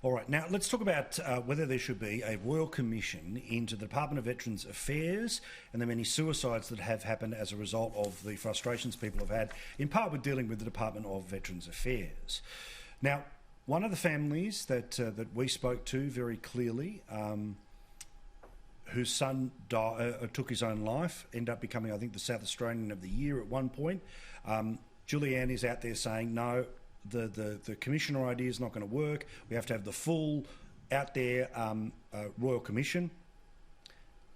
All right, now let's talk about whether there should be a royal commission into the Department of Veterans Affairs and the many suicides that have happened as a result of the frustrations people have had, in part with dealing with the Department of Veterans Affairs. Now, one of the families that we spoke to very clearly, whose son took his own life, ended up becoming, I think, the South Australian of the Year at one point. Julianne is out there saying, no, the commissioner idea is not going to work. We have to have the full out there Royal Commission.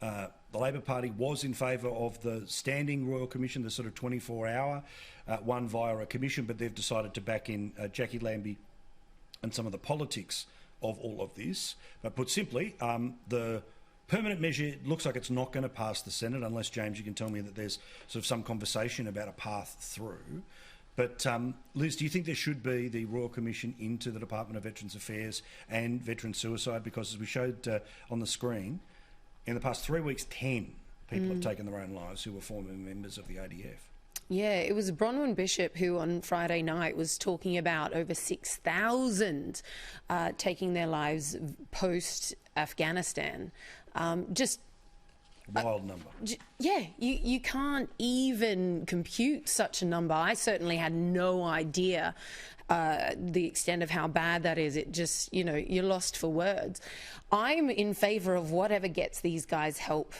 The Labor Party was in favour of the standing Royal Commission, the sort of 24-hour one via a commission, but they've decided to back in Jackie Lambie and some of the politics of all of this. But put simply, the permanent measure looks like it's not going to pass the Senate unless, James, you can tell me that there's sort of some conversation about a path through. But Liz, do you think there should be the Royal Commission into the Department of Veterans Affairs and veteran suicide? Because as we showed on the screen, in the past 3 weeks, 10 people have taken their own lives who were former members of the ADF. Yeah, it was Bronwyn Bishop who on Friday night was talking about over 6,000 taking their lives post-Afghanistan. Just wild number. Yeah, you can't even compute such a number. I certainly had no idea the extent of how bad that is. It just, you're lost for words. I'm in favour of whatever gets these guys help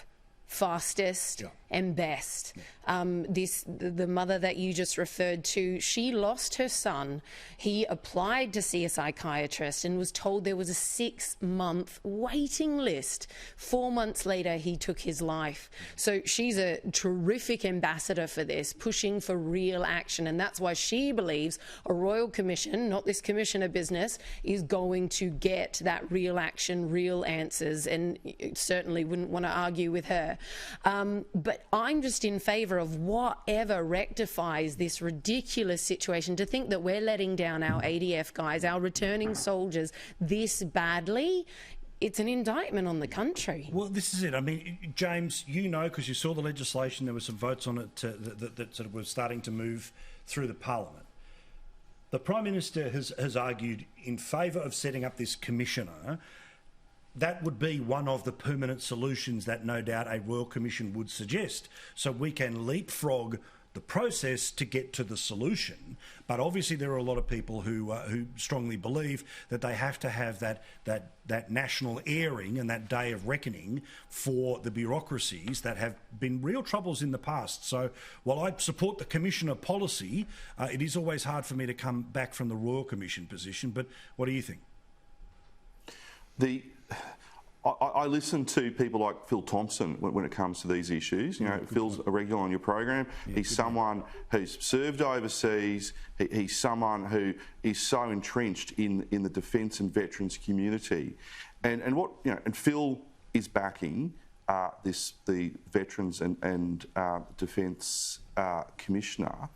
fastest and best. The mother that you just referred to, she lost her son. He applied to see a psychiatrist and was told there was a 6-month waiting list. 4 months later, he took his life. So she's a terrific ambassador for this, pushing for real action. And that's why she believes a royal commission, not this commissioner business, is going to get that real action, real answers. And certainly wouldn't want to argue with her. But I'm just in favour of whatever rectifies this ridiculous situation. To think that we're letting down our ADF guys, our returning soldiers, this badly, it's an indictment on the country. Well, this is it. I mean, James, because you saw the legislation, there were some votes on it that sort of were starting to move through the Parliament. The Prime Minister has argued in favour of setting up this commissioner. That would be one of the permanent solutions that no doubt a Royal Commission would suggest. So we can leapfrog the process to get to the solution. But obviously there are a lot of people who strongly believe that they have to have that national airing and that day of reckoning for the bureaucracies that have been real troubles in the past. So while I support the Commissioner policy, it is always hard for me to come back from the Royal Commission position. But what do you think? I listen to people like Phil Thompson when it comes to these issues. Phil's a regular on your program. He's someone who's served overseas. He's someone who is so entrenched in the defence and veterans community, and Phil is backing the Veterans and Defence Commissioner.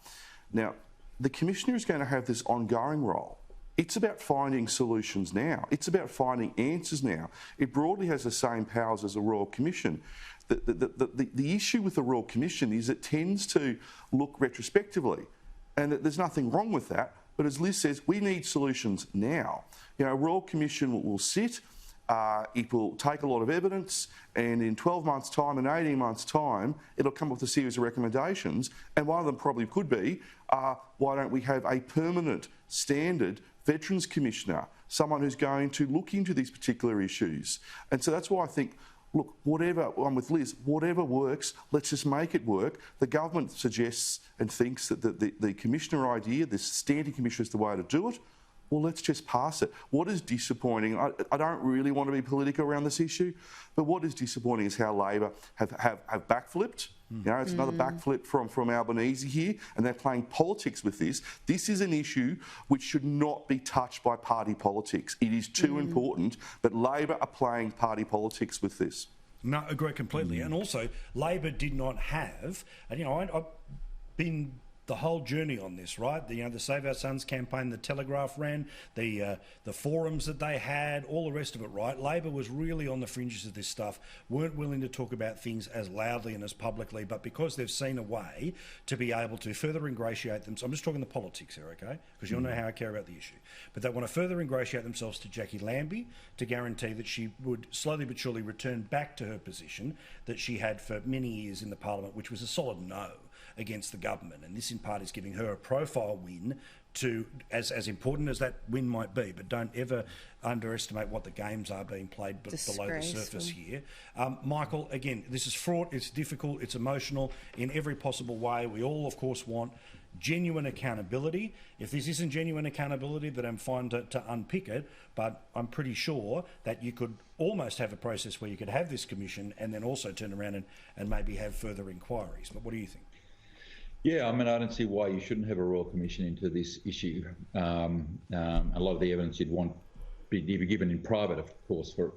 Now, the Commissioner is going to have this ongoing role. It's about finding solutions now. It's about finding answers now. It broadly has the same powers as a Royal Commission. The issue with the Royal Commission is it tends to look retrospectively, and there's nothing wrong with that. But as Liz says, we need solutions now. A Royal Commission will sit, it will take a lot of evidence, and in 12 months' time and 18 months' time, it'll come up with a series of recommendations, and one of them probably could be, why don't we have a permanent, standard Veterans Commissioner, someone who's going to look into these particular issues. And so that's why I think, look, I'm with Liz, whatever works, let's just make it work. The government suggests and thinks that the Commissioner idea, this standing Commissioner, is the way to do it. Well, let's just pass it. What is disappointing, I don't really want to be political around this issue, but what is disappointing is how Labor have backflipped. It's another backflip from Albanese here, and they're playing politics with this. This is an issue which should not be touched by party politics. It is too important, but Labor are playing party politics with this. No, I agree completely. And also, Labor did not have, and I've been the whole journey on this, right? The Save Our Sons campaign, the Telegraph ran, the forums that they had, all the rest of it, right? Labor was really on the fringes of this stuff, weren't willing to talk about things as loudly and as publicly, but because they've seen a way to be able to further ingratiate them. So I'm just talking the politics here, okay? Because you'll know how I care about the issue. But they want to further ingratiate themselves to Jackie Lambie to guarantee that she would slowly but surely return back to her position that she had for many years in the Parliament, which was a solid no against the government. And this in part is giving her a profile win to, as important as that win might be, but don't ever underestimate what the games are being played below the surface here. Michael, again, this is fraught, it's difficult, it's emotional in every possible way. We all, of course, want genuine accountability. If this isn't genuine accountability, then I'm fine to unpick it, but I'm pretty sure that you could almost have a process where you could have this commission and then also turn around and maybe have further inquiries. But what do you think? Yeah, I mean, I don't see why you shouldn't have a Royal Commission into this issue. A lot of the evidence you'd want be given in private, of course, for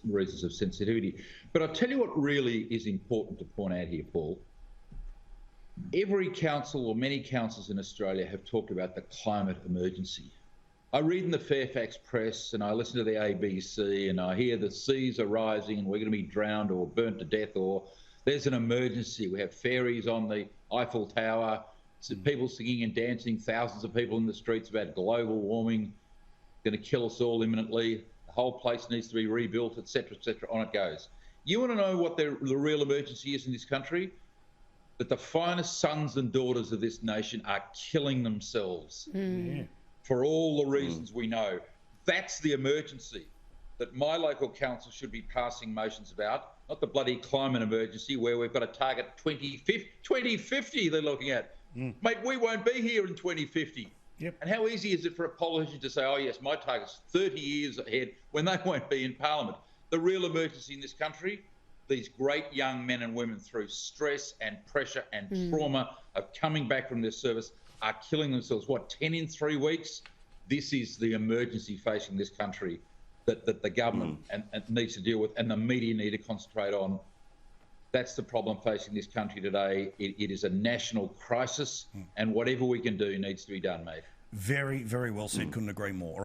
reasons of sensitivity. But I'll tell you what really is important to point out here, Paul. Every council or many councils in Australia have talked about the climate emergency. I read in the Fairfax Press and I listen to the ABC and I hear the seas are rising and we're going to be drowned or burnt to death, or there's an emergency. We have fairies on the Eiffel Tower, people singing and dancing, thousands of people in the streets about global warming, going to kill us all imminently. The whole place needs to be rebuilt, etc., etc. On it goes. You want to know what the real emergency is in this country? That the finest sons and daughters of this nation are killing themselves for all the reasons we know. That's the emergency that my local council should be passing motions about, not the bloody climate emergency where we've got to target 2050 they're looking at. Mate, we won't be here in 2050. Yep. And how easy is it for a politician to say, oh yes, my target's 30 years ahead when they won't be in Parliament? The real emergency in this country, these great young men and women through stress and pressure and trauma of coming back from their service are killing themselves. What, 10 in 3 weeks? This is the emergency facing this country that the government and needs to deal with and the media need to concentrate on. That's the problem facing this country today. It is a national crisis and whatever we can do needs to be done, mate. Very, very well said. Couldn't agree more.